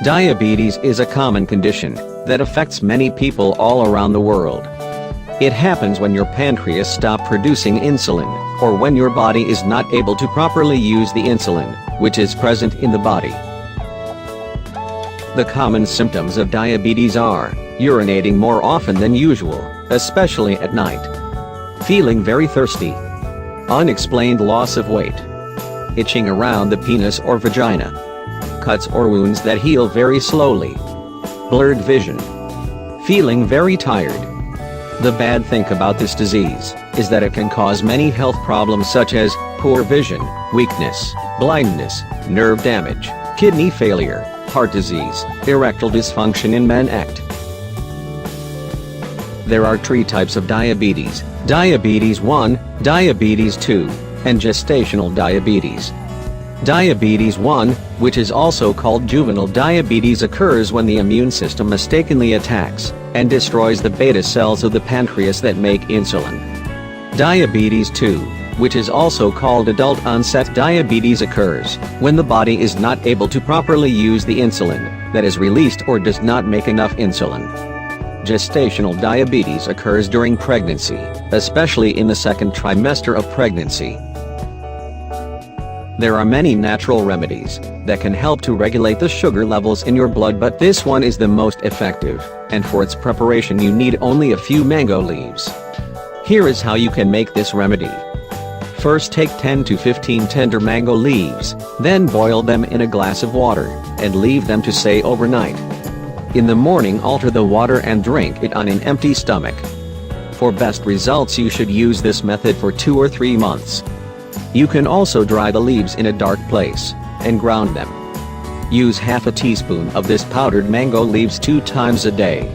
Diabetes is a common condition that affects many people all around the world. It happens when your pancreas stops producing insulin, or when your body is not able to properly use the insulin, which is present in the body. The common symptoms of diabetes are urinating more often than usual, especially at night, feeling very thirsty, unexplained loss of weight, itching around the penis or vagina, cuts or wounds that heal very slowly, blurred vision, feeling very tired. The bad thing about this disease is that it can cause many health problems such as poor vision, weakness, blindness, nerve damage, kidney failure, heart disease, erectile dysfunction in men. There are three types of diabetes: diabetes 1, diabetes 2, and gestational diabetes. Diabetes 1, which is also called juvenile diabetes, occurs when the immune system mistakenly attacks and destroys the beta cells of the pancreas that make insulin. Diabetes 2, which is also called adult onset diabetes, occurs when the body is not able to properly use the insulin that is released or does not make enough insulin. Gestational diabetes occurs during pregnancy, especially in the second trimester of pregnancy. There are many natural remedies that can help to regulate the sugar levels in your blood, but this one is the most effective, and for its preparation you need only a few mango leaves. Here is how you can make this remedy. First, take 10 to 15 tender mango leaves, then boil them in a glass of water, and leave them to stay overnight. In the morning, alter the water and drink it on an empty stomach. For best results, you should use this method for 2 or 3 months. You can also dry the leaves in a dark place and ground them. Use half a teaspoon of this powdered mango leaves 2 times a day.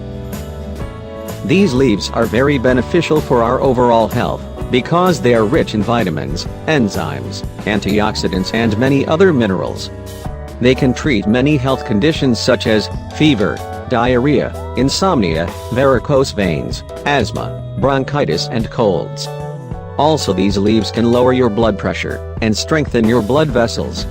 These leaves are very beneficial for our overall health because they are rich in vitamins, enzymes, antioxidants, and many other minerals. They can treat many health conditions such as fever, diarrhea, insomnia, varicose veins, asthma, bronchitis, and colds. Also, these leaves can lower your blood pressure and strengthen your blood vessels.